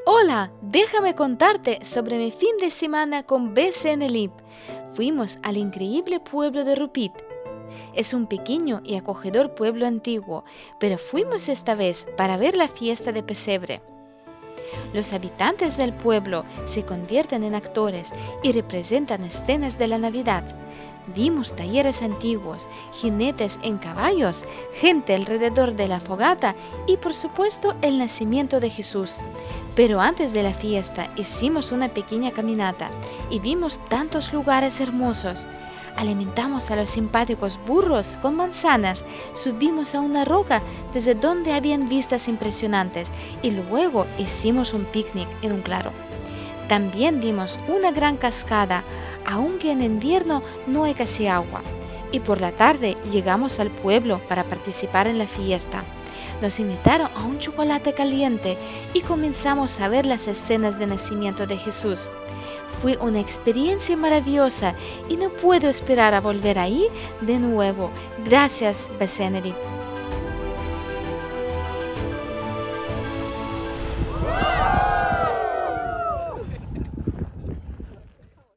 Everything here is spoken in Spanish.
Hola, déjame contarte sobre mi fin de semana con BCN Fuimos al increíble pueblo de Rupit. Es un pequeño y acogedor pueblo antiguo, pero fuimos esta vez para ver la fiesta de Pesebre. Los habitantes del pueblo se convierten en actores y representan escenas de la Navidad. Vimos talleres antiguos, jinetes en caballos, gente alrededor de la fogata y por supuesto el nacimiento de Jesús. Pero antes de la fiesta hicimos una pequeña caminata y vimos tantos lugares hermosos. Alimentamos a los simpáticos burros con manzanas, subimos a una roca desde donde habían vistas impresionantes y luego hicimos un picnic en un claro. También vimos una gran cascada, aunque en invierno no hay casi agua. Y por la tarde llegamos al pueblo para participar en la fiesta. Nos invitaron a un chocolate caliente y comenzamos a ver las escenas de nacimiento de Jesús. Fue una experiencia maravillosa y no puedo esperar a volver ahí de nuevo. Gracias, BCN.